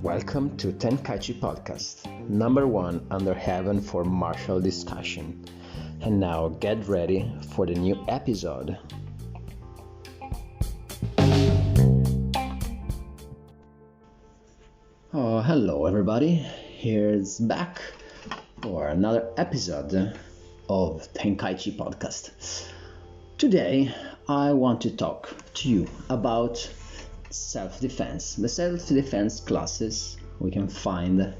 Welcome to Tenkaichi Podcast, number one under heaven for martial discussion. And now get ready for the new episode. Oh, hello everybody. Here's back for another episode of Tenkaichi Podcast. Today, I want to talk to you about self-defense. The self-defense classes we can find.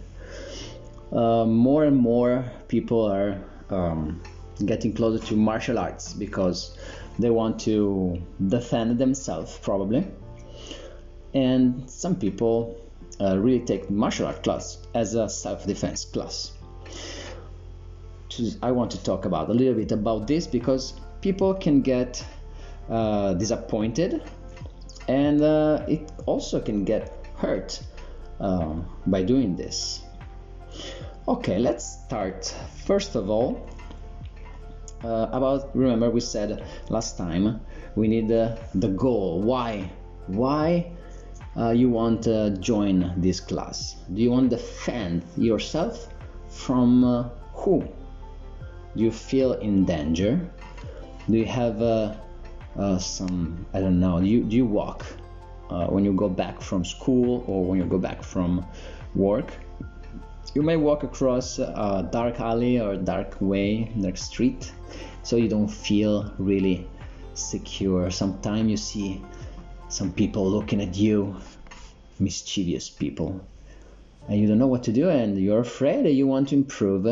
More and more people are getting closer to martial arts because they want to defend themselves, probably. And some people really take martial art class as a self-defense class. I want to talk about a little bit about this because people can get disappointed, and it also can get hurt by doing this. Okay, let's start. First of all, remember we said last time we need the goal. Why you want to join this class? Do you want to defend yourself from who? Do you feel in danger? Do you have some, I don't know, do you walk when you go back from school or when you go back from work? You may walk across a dark alley or dark street, so you don't feel really secure. Sometimes you see some people looking at you, mischievous people, and you don't know what to do, and you're afraid, and you want to improve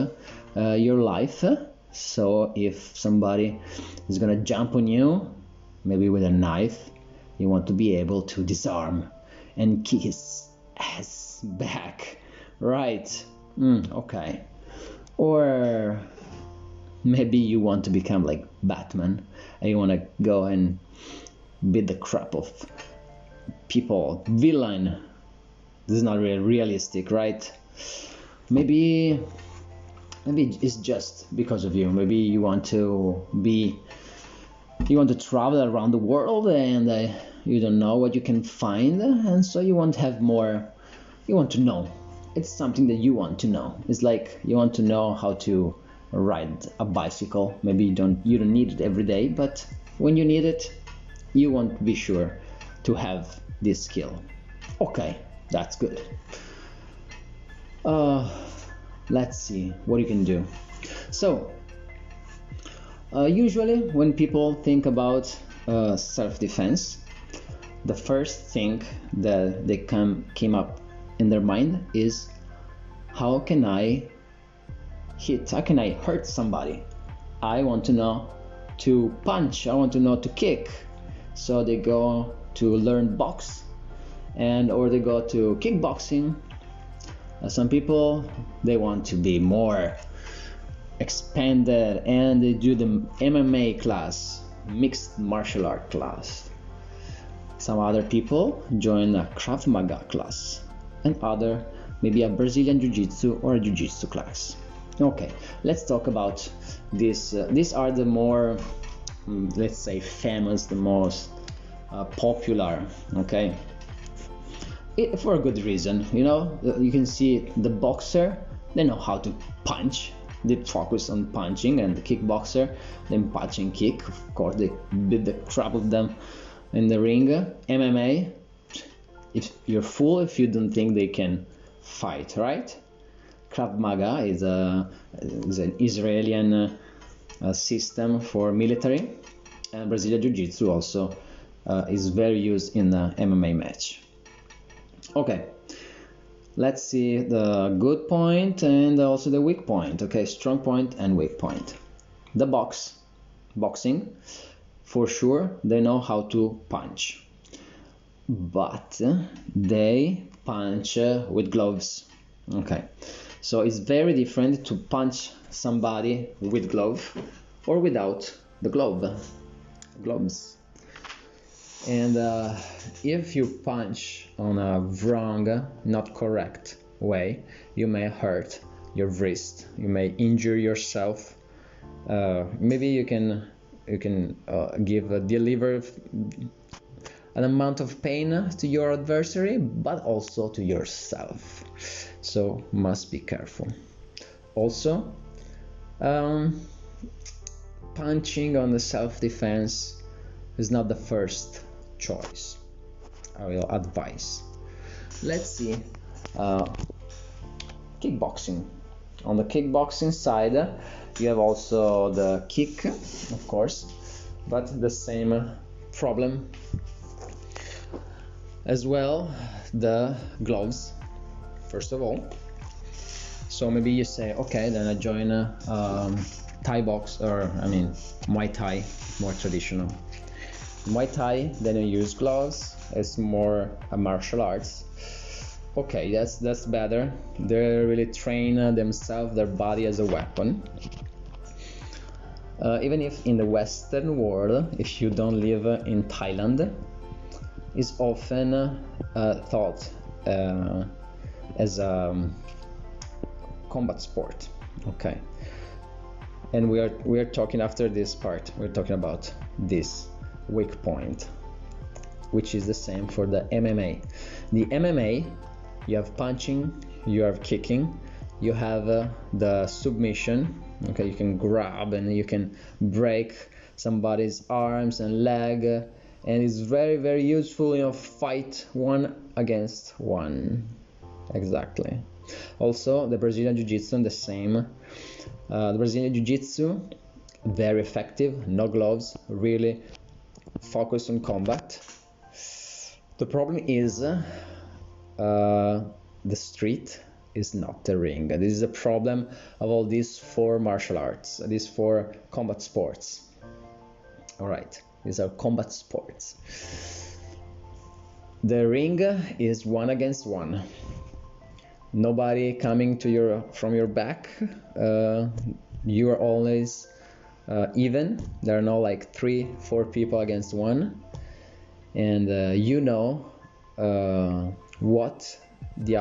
your life. So if somebody is gonna jump on you, maybe with a knife, you want to be able to disarm and kick his ass back, right? Okay. Or maybe you want to become like Batman and you want to go and beat the crap of people, villain. This is not really realistic, right? Maybe it's just because of you. Maybe you want to travel around the world and you don't know what you can find, and so you want to have more. You want to know. It's something that you want to know. It's like you want to know how to ride a bicycle. Maybe you don't need it every day, but when you need it, you want to be sure to have this skill. Okay, that's good. Let's see what you can do. So usually when people think about self-defense, the first thing that they came up in their mind is, how can I hurt somebody? I want to know to punch, I want to know to kick. So they go to learn box, or they go to kickboxing. Some people, they want to be more expanded and they do the MMA class, mixed martial art class. Some other people join a Krav Maga class, and other maybe a Brazilian Jiu-Jitsu or a Jiu-Jitsu class. Okay, let's talk about this. These are the more, let's say, famous, the most popular. Okay, for a good reason. You can see the boxer, they know how to punch. They focus on punching, and the kickboxer, then punch and kick. Of course, they beat the crap of them in the ring. MMA, if you're fool if you don't think they can fight, right? Krav Maga is an Israeli system for military, and Brazilian Jiu-Jitsu also is very used in the MMA match. Okay, let's see the good point and also the weak point. Okay, strong point and weak point. The boxing, for sure, they know how to punch, but they punch with gloves. Okay, so it's very different to punch somebody with glove or without the gloves. And if you punch on a wrong, not correct way, you may hurt your wrist, you may injure yourself. Maybe you can deliver an amount of pain to your adversary, but also to yourself. So must be careful. Also, punching on the self-defense is not the first choice. I will advise. Let's see kickboxing. On the kickboxing side, you have also the kick, of course, but the same problem as well, the gloves, first of all. So maybe you say, okay, then I join Thai box, or Muay Thai, more traditional. Muay Thai, then you use gloves. It's more a martial arts. Okay, that's better. They really train themselves, their body as a weapon. Even if in the Western world, if you don't live in Thailand, is often thought as a combat sport. Okay, and we are talking after this part. We're talking about this weak point, which is the same for the MMA. The MMA, you have punching, you have kicking, you have the submission. Okay, you can grab and you can break somebody's arms and leg, and it's very, very useful in a fight one against one. Exactly. Also, the Brazilian Jiu-Jitsu, the same. The Brazilian Jiu-Jitsu, very effective, no gloves, really focused on combat. The problem is the street is not the ring. This is a problem of all these four martial arts, these four combat sports. All right, these are combat sports. The ring is one against one. Nobody coming to from your back. You are always even. There are no like 3-4 people against one, and what the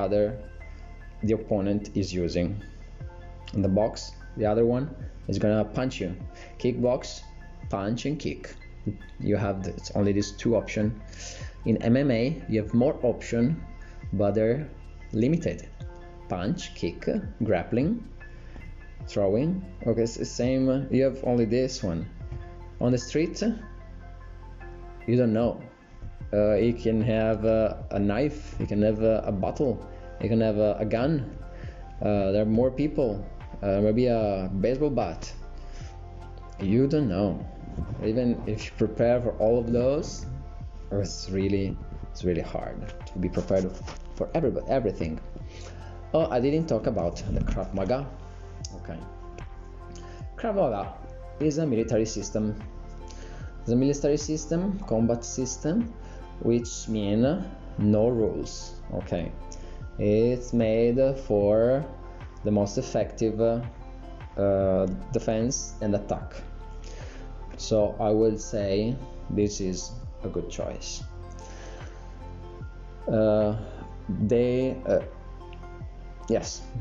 opponent is using. In the box, the other one is gonna punch you. Kickbox, punch and kick. You have only these two options. In MMA, you have more option, but they're limited. Punch, kick, grappling, throwing. Okay, it's the same. You have only this one. On the street, you don't know. You can have a knife, you can have a bottle, you can have a gun. There are more people, maybe a baseball bat. You don't know. Even if you prepare for all of those, it's really hard to be prepared for everything. Oh, I didn't talk about the Krav Maga. Okay. Krav Maga is a military system. It's a military system, combat system, which means no rules. Okay. It's made for the most effective defense and attack. So I would say this is a good choice.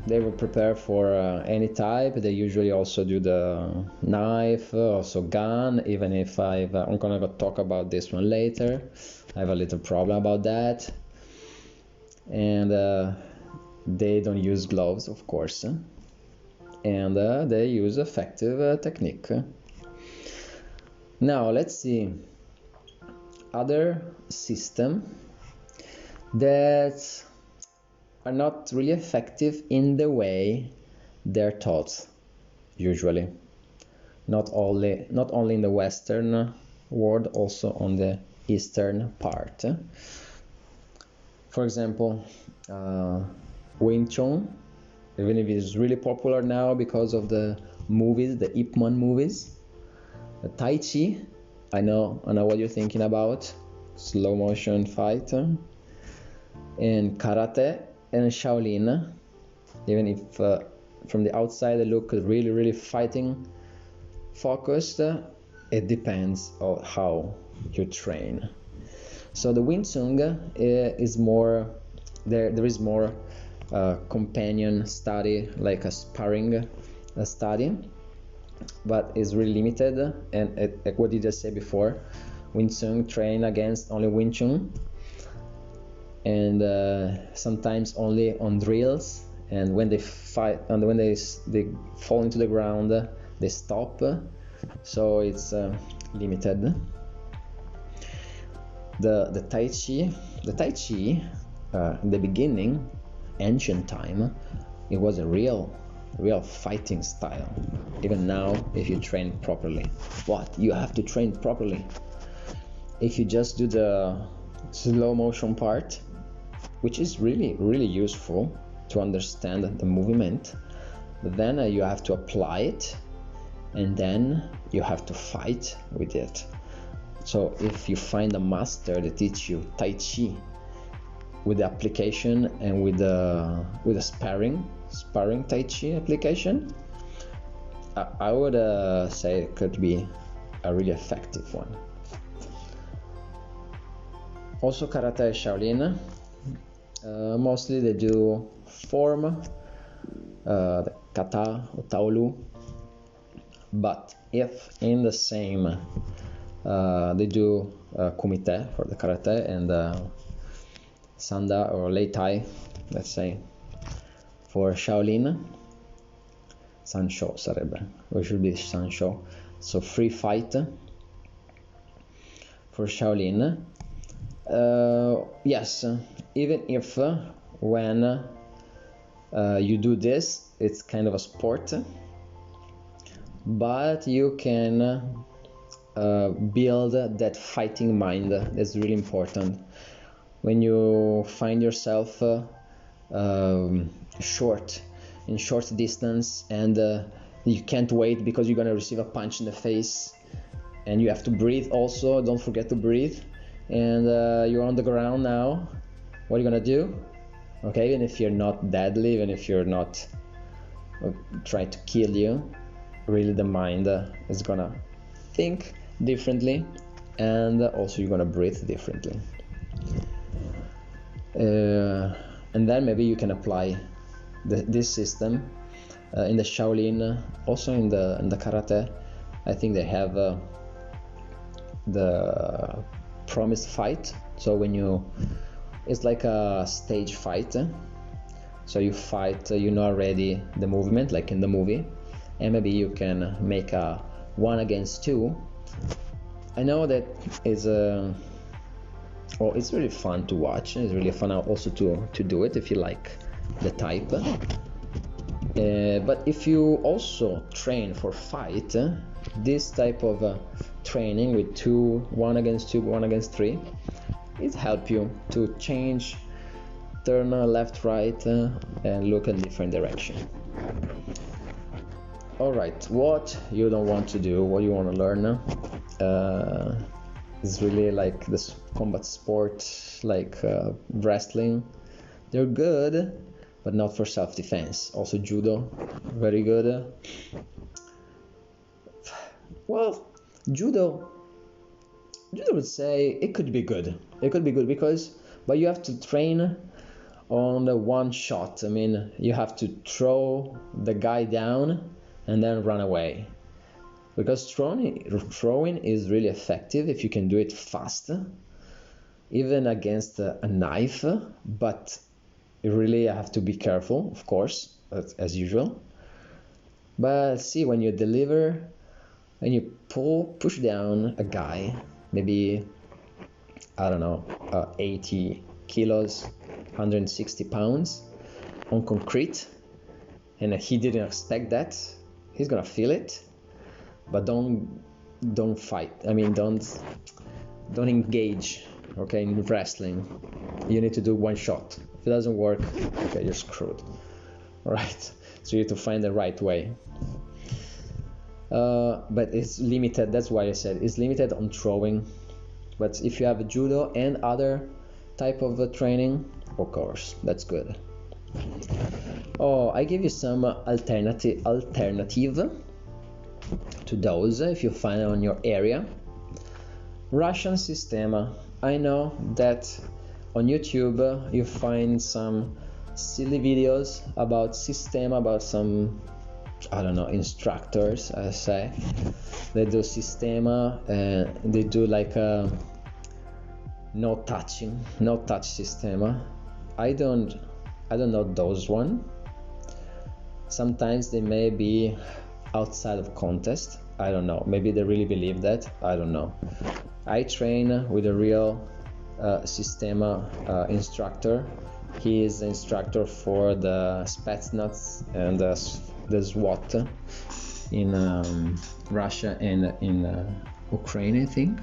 They will prepare for any type. They usually also do the knife, also gun, even if I'm gonna talk about this one later. I have a little problem about that. And they don't use gloves, of course. And they use effective technique. Now let's see other systems that are not really effective in the way they're taught usually. Not only in the Western world, also on the Eastern part. For example, Wing Chun, even if it's really popular now because of the movies, the Ip Man movies. Tai Chi, I know what you're thinking about, slow motion fight, and Karate and Shaolin, even if from the outside they look really fighting focused, it depends on how you train. So the Wing Chun is more, there is more companion study, like a sparring study, but is really limited. And what did I say before? Wing Chun train against only Wing Chun, and sometimes only on drills. And when they fight, and when they fall into the ground, they stop. So it's limited. The Tai Chi, in the beginning, ancient time, it was a real fighting style. Even now, if you train properly, you have to train properly. If you just do the slow motion part, which is really useful to understand the movement, but then you have to apply it, and then you have to fight with it. So if you find a master that teach you Tai Chi with the application and with a sparring Tai Chi application, I would say it could be a really effective one. Also, Karate Shaolin, mostly they do form, the kata or taolu, but if in the same they do kumite for the karate and sanda or leitai, let's say, for Shaolin, sansho sarebbe, or should be sansho, so free fight for Shaolin. Yes, even if when you do this, it's kind of a sport, but you can build that fighting mind. That's really important. When you find yourself in short distance, and you can't wait because you're gonna receive a punch in the face, and you have to breathe also, don't forget to breathe, and you're on the ground now, what are you gonna do? Okay, even if you're not deadly, even if you're not trying to kill you, really the mind is gonna think differently, and also you're gonna breathe differently. And then maybe you can apply this system in the Shaolin, also in the karate. I think they have the promised fight. So it's like a stage fight. So you fight, you know already the movement, like in the movie, and maybe you can make a 1 against 2. I know that is it's really fun to watch. It's really fun also to do it if you like the type. But if you also train for fight, this type of training with 1 against 2, 1 against 3, it helps you to change, turn left, right, and look in different direction. All right, what you don't want to do, what you want to learn, is really like this combat sport, like wrestling. They're good, but not for self-defense. Also judo, very good. Well, judo would say it could be good. It could be good but you have to train on the one shot. I mean, you have to throw the guy down and then run away. Because throwing is really effective if you can do it fast, even against a knife, but you really have to be careful, of course, as usual. But see, when you deliver and you push down a guy, maybe, I don't know, 80 kilos, 160 pounds on concrete, and he didn't expect that, he's gonna feel it. But don't fight. I mean, don't engage. Okay, in wrestling, you need to do one shot. If it doesn't work, okay, you're screwed. All right. So you have to find the right way. But it's limited. That's why I said it's limited on throwing. But if you have a judo and other type of training, of course, that's good. Oh, I give you some alternative to those if you find on your area. Russian Sistema. I know that on YouTube you find some silly videos about Sistema, about some I don't know, instructors, I say. They do sistema, and they do like a no touch sistema. I don't know those one. Sometimes they may be outside of contest. I don't know. Maybe they really believe that. I don't know. I train with a real sistema instructor. He is the instructor for the Spetsnaz and the SWAT in Russia and in Ukraine, I think.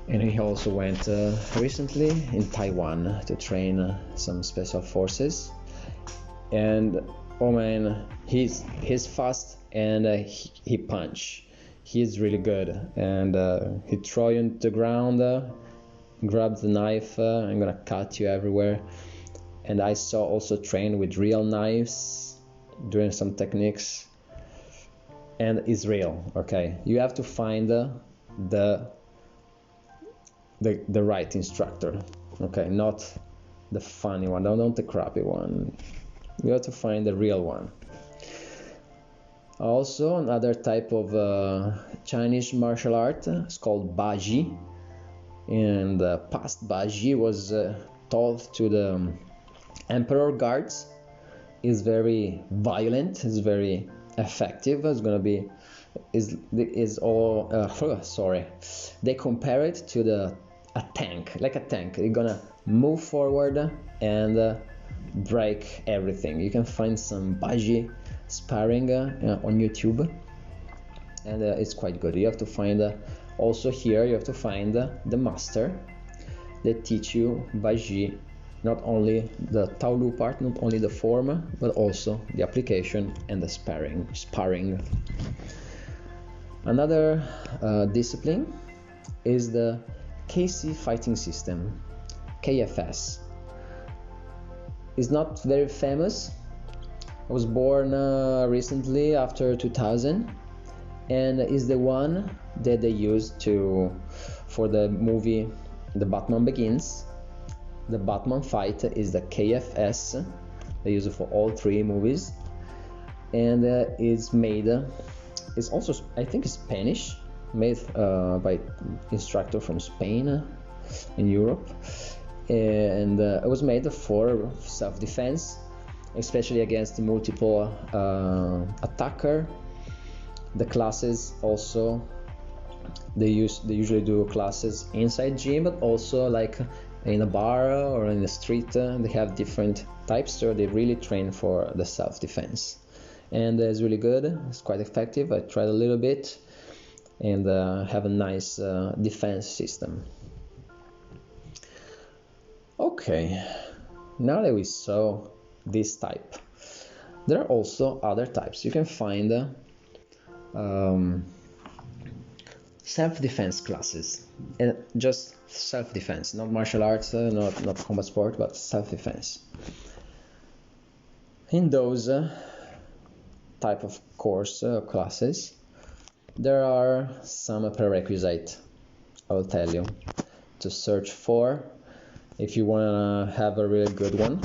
And he also went recently in Taiwan to train some special forces. And oh man, he's fast, and he punch. He's really good, and he throw you into the ground, grab the knife, I'm gonna cut you everywhere. And I saw also train with real knives, doing some techniques, and it's real. Okay, you have to find the right instructor. Okay, not the funny one, not the crappy one. You have to find the real one. Also, another type of Chinese martial art is called Baji. And the past Baji was taught to the emperor guards. Is very violent. Is very effective. It's gonna be is all sorry. They compare it to a tank, like a tank. You're gonna move forward and break everything. You can find some Baji sparring on YouTube, and it's quite good. You have to find also here you have to find the master that teach you Baji, not only the Taolu part, not only the form, but also the application and the sparring. Another discipline is the KC fighting system, KFS. It's not very famous. I was born recently after 2000, and is the one that they used for the movie The Batman Begins. The Batman fight is the KFS. They use it for all three movies, and it's made. It's also, I think, Spanish, made by instructor from Spain in Europe. And it was made for self-defense, especially against multiple attacker. The classes also, they usually do classes inside gym, but also like in a bar or in the street. They have different types, so they really train for the self-defense, and it's really good. It's quite effective. I tried a little bit, and have a nice defense system. Okay, now that we saw this type, there are also other types. You can find self-defense classes, and just self-defense, not martial arts, not combat sport, but self-defense. In those type of course classes, there are some prerequisites I will tell you to search for if you want to have a really good one.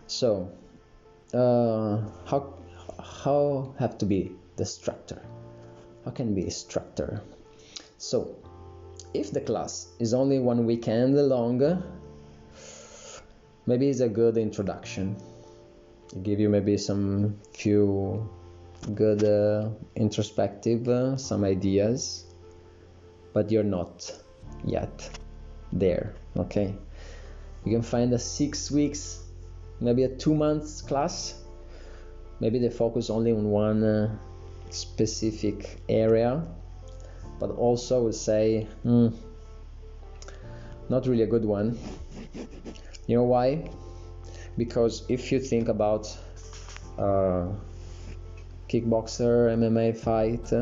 So how have to be the structure? How can be a structure? So if the class is only 1 weekend long, maybe it's a good introduction. Give you maybe some few good introspective some ideas, but you're not yet there. Okay, you can find a 6 weeks, maybe a 2 months class. Maybe they focus only on one specific area, but also will say not really a good one. You know why? Because if you think about kickboxer, MMA fight,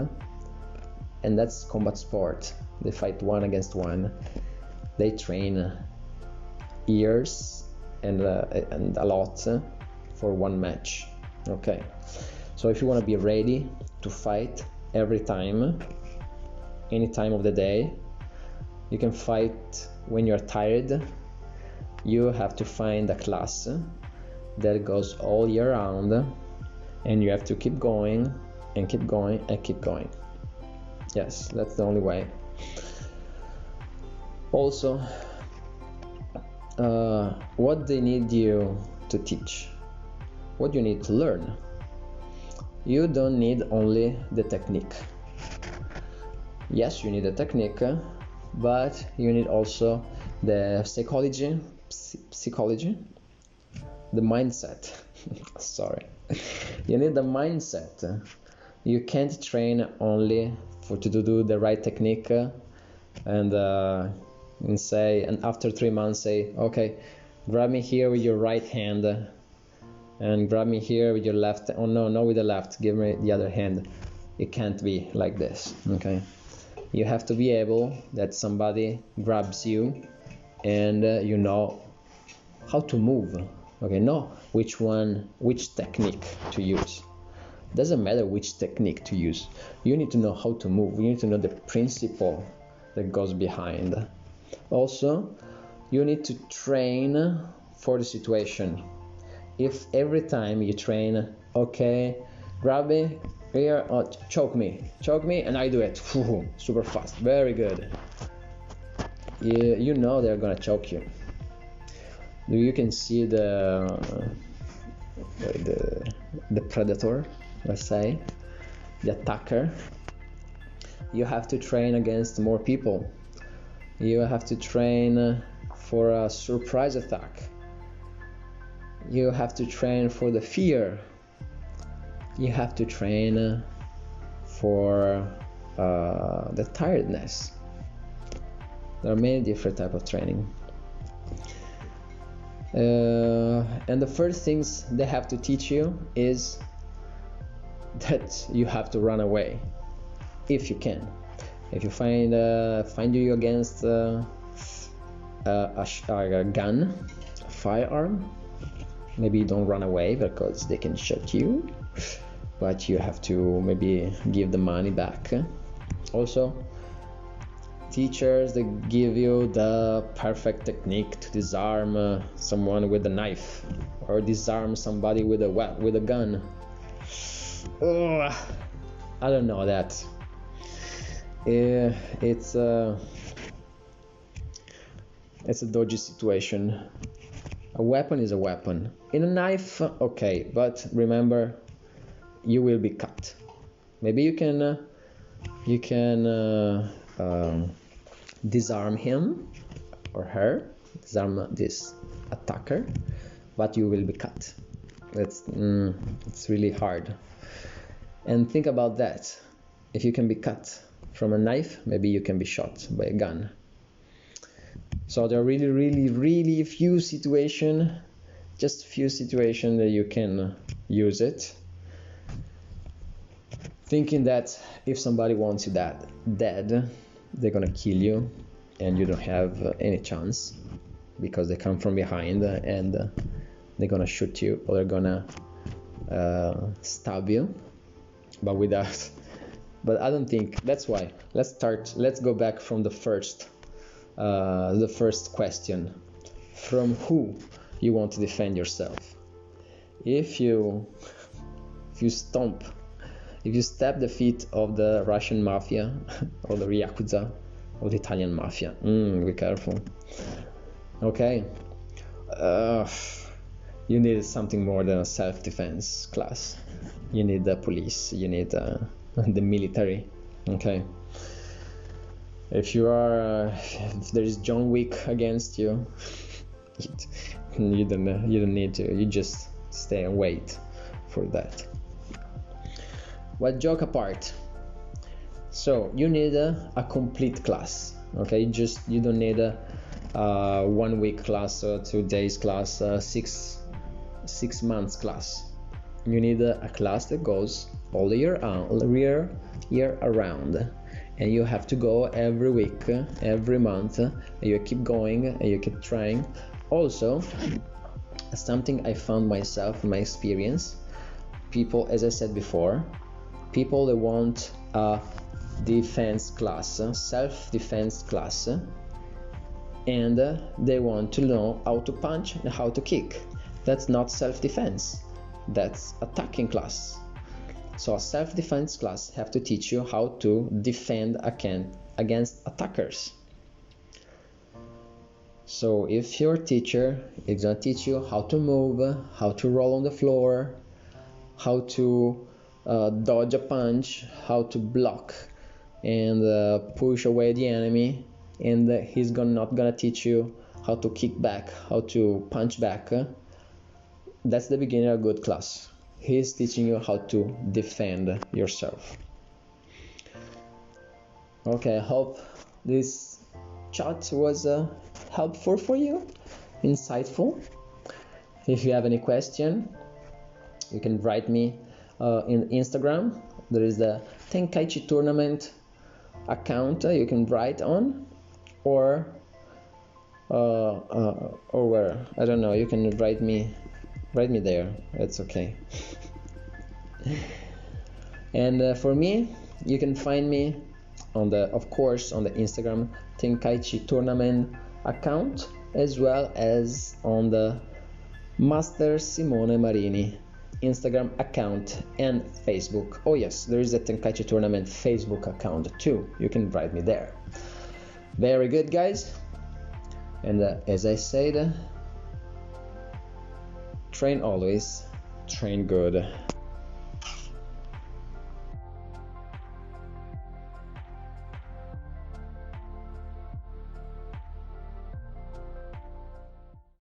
and that's combat sport, they fight one against one. They train years and a lot for one match. Okay, so if you want to be ready to fight every time, any time of the day, you can fight when you're tired. You have to find a class that goes all year round, and you have to keep going and keep going and keep going. Yes, that's the only way. Also, what they need you to teach, what you need to learn. You don't need only the technique. Yes, you need the technique, but you need also the psychology, the mindset. Sorry. You need the mindset. You can't train only to do the right technique and after 3 months say, okay, grab me here with your right hand and grab me here with your left. Oh no, not with the left, give me the other hand. It can't be like this, okay? You have to be able that somebody grabs you and you know how to move, okay? Know which technique to use. Doesn't matter which technique to use. You need to know how to move. You need to know the principle that goes behind. Also, you need to train for the situation. If every time you train, okay, grab me here, choke me, and I do it super fast, very good. You know they're gonna choke you. You can see the predator, let's say, the attacker. You have to train against more people. You have to train for a surprise attack. You have to train for the fear. You have to train for the tiredness. There are many different types of training. And the first things they have to teach you is that you have to run away if you can. If you find you against a gun, a firearm, maybe you don't run away because they can shoot you, but you have to maybe give the money back. Also, teachers, they give you the perfect technique to disarm someone with a knife or disarm somebody with a gun. I don't know that. It's a dodgy situation. A weapon is a weapon. In a knife, okay, but remember, you will be cut. Maybe you can disarm him or her, disarm this attacker, but you will be cut. It's really hard. And think about that. If you can be cut from a knife, maybe you can be shot by a gun. So there are really few situations, just few situations that you can use it. Thinking that if somebody wants you dead, they're gonna kill you and you don't have any chance because they come from behind and they're gonna shoot you or they're gonna stab you. But I don't think that's why. Let's go back from the first question. From who you want to defend yourself? If you stab the feet of the Russian mafia or the Yakuza or the Italian mafia, be careful. Okay, you need something more than a self-defense class. You need the police. You need the military. Okay. If there is John Wick against you, you don't need to. You just stay and wait for that. But joke apart. So you need a complete class. Okay, you don't need a 1 week class, 2 days class, 6 months class. You need a class that goes all the year around, and you have to go every week, every month, and you keep going and you keep trying. Also, something I found myself in my experience, people, as I said before, people that want a defense class, self-defense class, and they want to know how to punch and how to kick. That's not self-defense, that's attacking class. So a self-defense class have to teach you how to defend against attackers. So if your teacher is gonna teach you how to move, how to roll on the floor, how to dodge a punch, how to block and push away the enemy, and he's not gonna teach you how to kick back, how to punch back, that's the beginning of a good class. He's teaching you how to defend yourself. Okay, I hope this chat was helpful for you, insightful. If you have any question, you can write me in Instagram. There is the Tenkaichi Tournament account you can write on, or where, I don't know, you can write me there, it's okay. And for me, you can find me on the Instagram Tenkaichi Tournament account, as well as on the Master Simone Marini Instagram account and Facebook. Oh yes, there is a Tenkaichi Tournament Facebook account too. You can write me there. Very good, guys. And as I said, train always, train good.